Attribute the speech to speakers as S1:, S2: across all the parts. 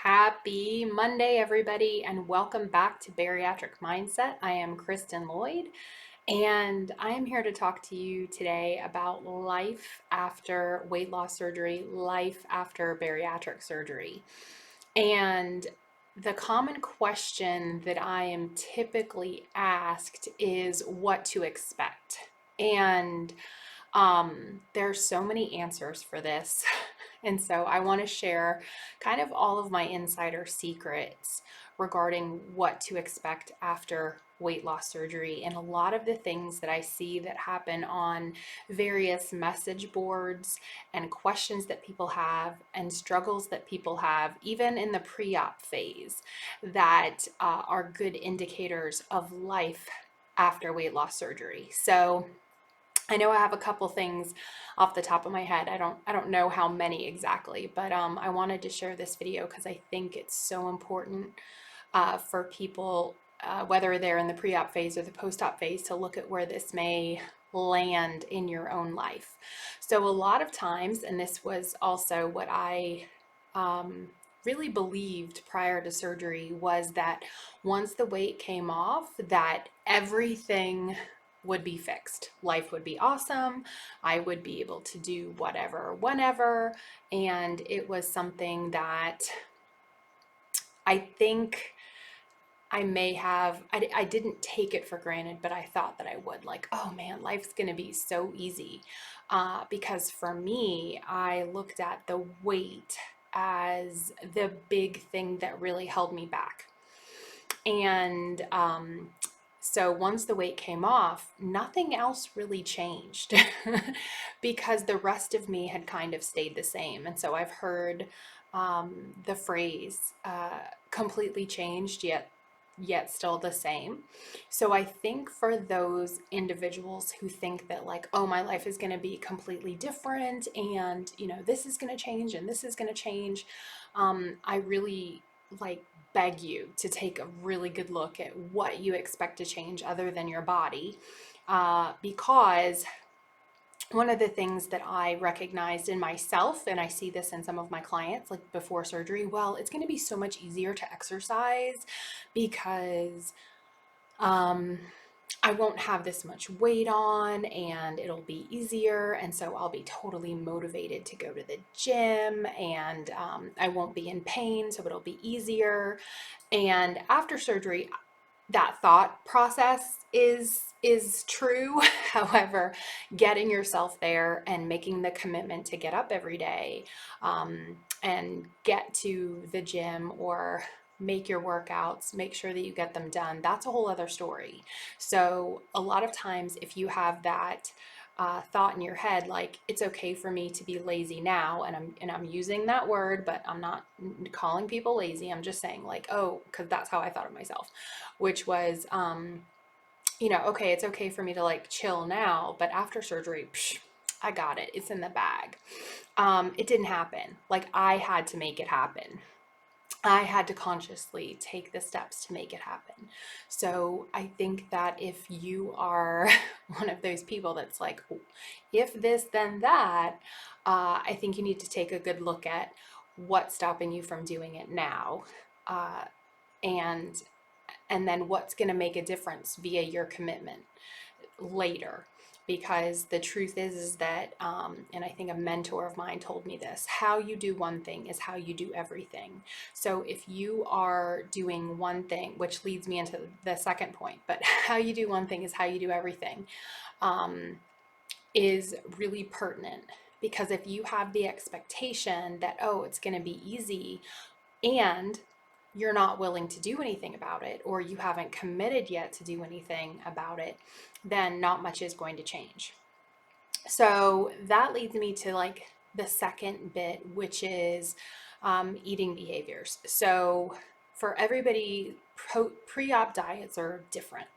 S1: Happy Monday, everybody, and welcome back to Bariatric Mindset. I am Kristen Lloyd, and I am here to talk to you today about life after weight loss surgery, life after bariatric surgery. And the common question that I am typically asked is what to expect. And there's so many answers for this. And so I want to share kind of all of my insider secrets regarding what to expect after weight loss surgery and a lot of the things that I see that happen on various message boards and questions that people have and struggles that people have, even in the pre-op phase, that are good indicators of life after weight loss surgery. So I know I have a couple things off the top of my head. I don't know how many exactly, but I wanted to share this video because I think it's so important for people, whether they're in the pre-op phase or the post-op phase, to look at where this may land in your own life. So a lot of times, and this was also what I really believed prior to surgery, was that once the weight came off, that everything would be fixed. Life would be awesome. I would be able to do whatever, whenever. And it was something that I think I didn't take it for granted, but I thought that I would. Like, oh man, life's going to be so easy. Because for me, I looked at the weight as the big thing that really held me back. And so once the weight came off, nothing else really changed because the rest of me had kind of stayed the same. And so I've heard the phrase completely changed yet still the same. So I think for those individuals who think that, like, oh, my life is going to be completely different and this is going to change and this is going to change, I really beg you to take a really good look at what you expect to change other than your body, because one of the things that I recognized in myself, and I see this in some of my clients, like before surgery, well, it's going to be so much easier to exercise because I won't have this much weight on and it'll be easier. And so I'll be totally motivated to go to the gym, and I won't be in pain, so it'll be easier. And after surgery, that thought process is true. However, getting yourself there and making the commitment to get up every day, and get to the gym or make your workouts, make sure that you get them done, that's a whole other story. So a lot of times, if you have that thought in your head, like, it's okay for me to be lazy now, and I'm using that word, but I'm not calling people lazy. I'm just saying, like, oh, because that's how I thought of myself, which was, okay, it's okay for me to like chill now, but after surgery, psh, I got it. It's in the bag. It didn't happen. Like, I had to make it happen. I had to consciously take the steps to make it happen. So I think that if you are one of those people that's like, "Oh, if this, then that," I think you need to take a good look at what's stopping you from doing it now, uh, and and then what's going to make a difference via your commitment later. Because the truth is that, and I think a mentor of mine told me this, how you do one thing is how you do everything. So if you are doing one thing, which leads me into the second point, but how you do one thing is how you do everything, is really pertinent. Because if you have the expectation that, oh, it's going to be easy, and you're not willing to do anything about it, or you haven't committed yet to do anything about it, then not much is going to change. So that leads me to like the second bit, which is eating behaviors. So for everybody, pre-op diets are different.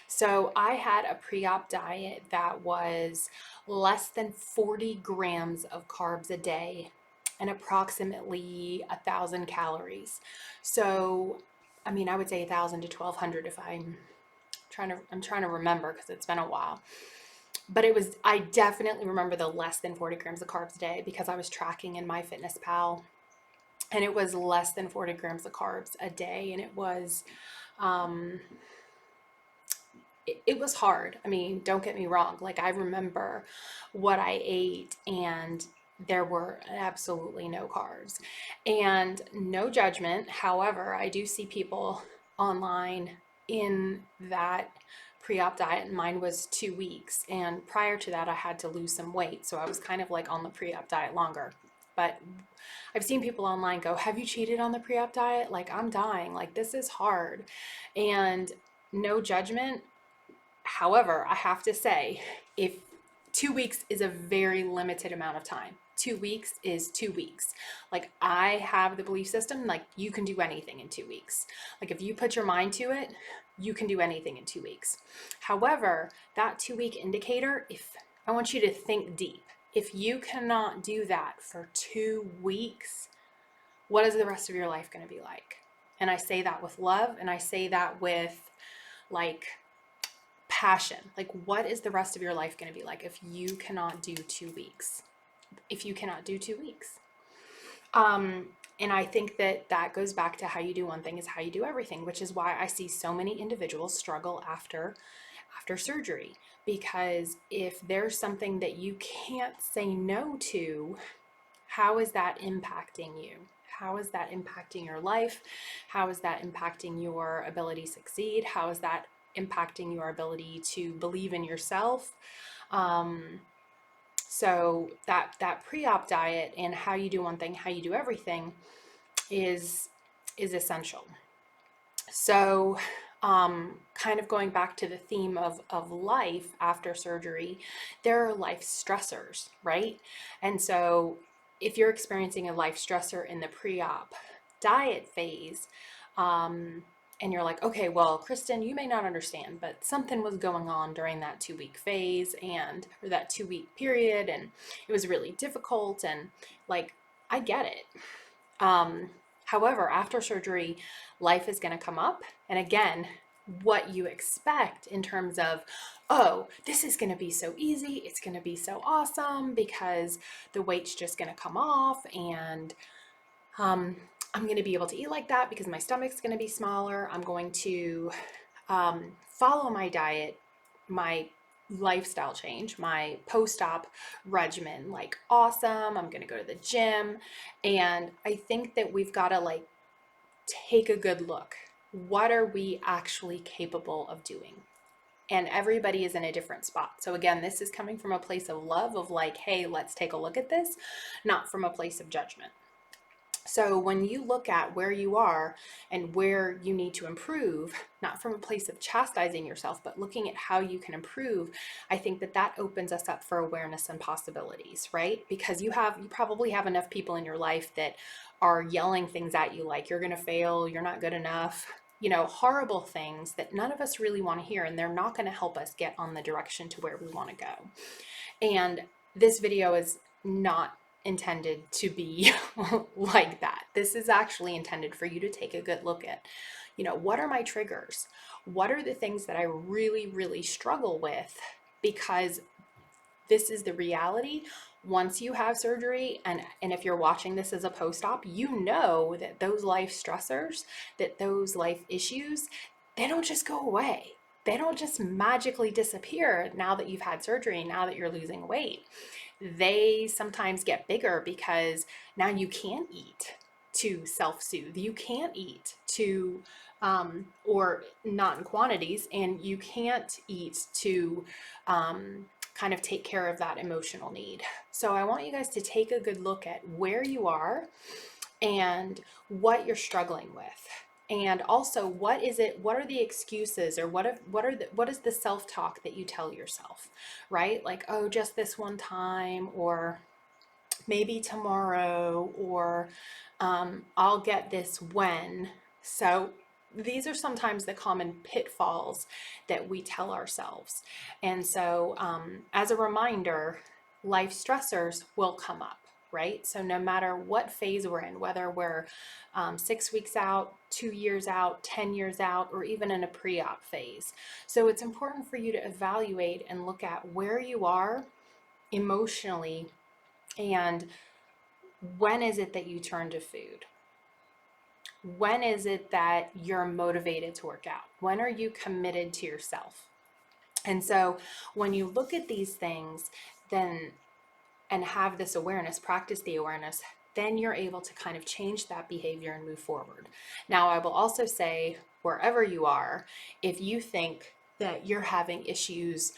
S1: So I had a pre-op diet that was less than 40 grams of carbs a day and approximately 1,000 calories. So, I mean, I would say 1,000 to 1,200 if I'm trying to remember because it's been a while. But I definitely remember the less than 40 grams of carbs a day because I was tracking in MyFitnessPal, and it was less than 40 grams of carbs a day. And it was, um, it was hard. I mean, don't get me wrong. Like, I remember what I ate, and there were absolutely no carbs and no judgment. However, I do see people online in that pre-op diet, and mine was 2 weeks. And prior to that, I had to lose some weight. So I was kind of like on the pre-op diet longer. But I've seen people online go, "Have you cheated on the pre-op diet? Like, I'm dying. Like, this is hard." And no judgment. However, I have to say, if 2 weeks is a very limited amount of time, 2 weeks is 2 weeks. Like, I have the belief system, like, you can do anything in 2 weeks. Like, if you put your mind to it, you can do anything in 2 weeks. However, that 2 week indicator, if I want you to think deep, if you cannot do that for 2 weeks, what is the rest of your life going to be like? And I say that with love, and I say that with like passion. Like, what is the rest of your life going to be like if you cannot do 2 weeks? If you cannot do 2 weeks. And I think that that goes back to how you do one thing is how you do everything, which is why I see so many individuals struggle after surgery. Because if there's something that you can't say no to, how is that impacting you? How is that impacting your life? How is that impacting your ability to succeed? How is that impacting your ability to believe in yourself? So that pre-op diet and how you do one thing, how you do everything is essential. So kind of going back to the theme of life after surgery, there are life stressors, right? And so if you're experiencing a life stressor in the pre-op diet phase, and you're like, okay, well, Kristen, you may not understand, but something was going on during that 2 week phase or that 2 week period, and it was really difficult, and like, I get it. However, after surgery, life is going to come up. And again, what you expect in terms of, oh, this is going to be so easy. It's going to be so awesome because the weight's just going to come off, and I'm going to be able to eat like that because my stomach's going to be smaller. I'm going to follow my diet, my lifestyle change, my post-op regimen, like awesome. I'm going to go to the gym. And I think that we've got to like take a good look. What are we actually capable of doing? And everybody is in a different spot. So again, this is coming from a place of love, of like, hey, let's take a look at this, not from a place of judgment. So when you look at where you are and where you need to improve, not from a place of chastising yourself, but looking at how you can improve, I think that that opens us up for awareness and possibilities, right? Because you probably have enough people in your life that are yelling things at you like, you're going to fail, you're not good enough, horrible things that none of us really want to hear, and they're not going to help us get on the direction to where we want to go. And this video is not intended to be like that. This is actually intended for you to take a good look at, what are my triggers? What are the things that I really, really struggle with? Because this is the reality. Once you have surgery, and if you're watching this as a post-op, you know that those life stressors, that those life issues, they don't just go away. They don't just magically disappear now that you've had surgery, now that you're losing weight. They sometimes get bigger because now you can't eat to self-soothe. You can't eat to, or not in quantities, and you can't eat to kind of take care of that emotional need. So I want you guys to take a good look at where you are and what you're struggling with. And also, what are the excuses, or what is the self-talk that you tell yourself, right? Like, oh, just this one time, or maybe tomorrow, or I'll get this when. So these are sometimes the common pitfalls that we tell ourselves. And so as a reminder, life stressors will come up, right? So no matter what phase we're in, whether we're 6 weeks out, 2 years out, 10 years out, or even in a pre-op phase. So it's important for you to evaluate and look at where you are emotionally, and when is it that you turn to food? When is it that you're motivated to work out? When are you committed to yourself? And so when you look at these things, then and have this awareness, practice the awareness, then you're able to kind of change that behavior and move forward. Now, I will also say, wherever you are, if you think that you're having issues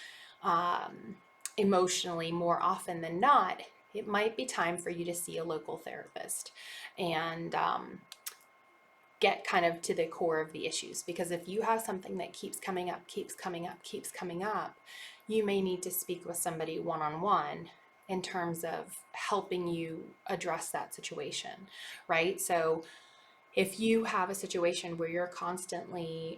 S1: emotionally more often than not, it might be time for you to see a local therapist and get kind of to the core of the issues. Because if you have something that keeps coming up, keeps coming up, keeps coming up, you may need to speak with somebody one on one in terms of helping you address that situation, right? So if you have a situation where you're constantly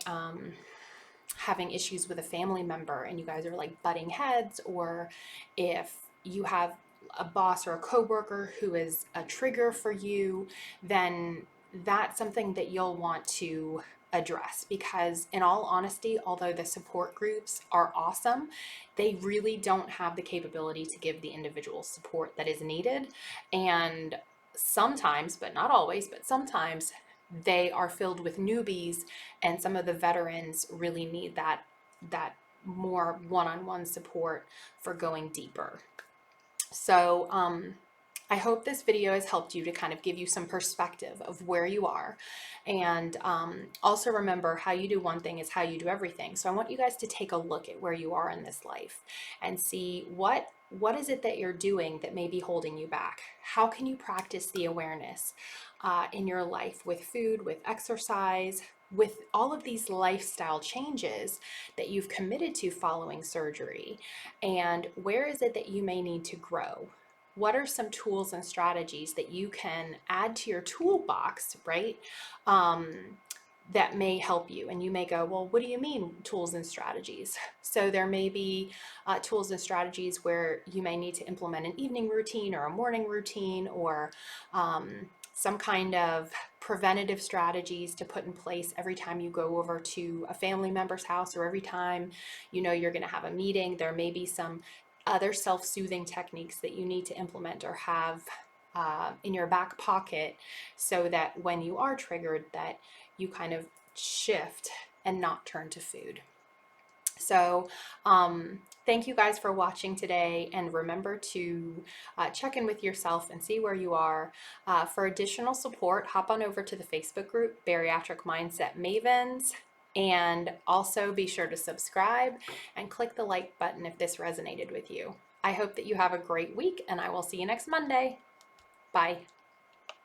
S1: having issues with a family member and you guys are like butting heads, or if you have a boss or a coworker who is a trigger for you, then that's something that you'll want to address. Because in all honesty, although the support groups are awesome, they really don't have the capability to give the individual support that is needed. And sometimes, but not always, but sometimes they are filled with newbies, and some of the veterans really need that more one-on-one support for going deeper. So I hope this video has helped you to kind of give you some perspective of where you are. And also remember, how you do one thing is how you do everything. So I want you guys to take a look at where you are in this life and see what is it that you're doing that may be holding you back. How can you practice the awareness in your life with food, with exercise, with all of these lifestyle changes that you've committed to following surgery? And where is it that you may need to grow? What are some tools and strategies that you can add to your toolbox, right? That may help you. And you may go, well, what do you mean tools and strategies? So there may be tools and strategies where you may need to implement an evening routine or a morning routine, or some kind of preventative strategies to put in place every time you go over to a family member's house, or every time you know you're going to have a meeting. There may be some other self-soothing techniques that you need to implement or have in your back pocket, so that when you are triggered, that you kind of shift and not turn to food. So thank you guys for watching today, and remember to check in with yourself and see where you are. For additional support, hop on over to the Facebook group, Bariatric Mindset Mavens, and also be sure to subscribe and click the like button if this resonated with you. I hope that you have a great week, and I will see you next Monday. Bye.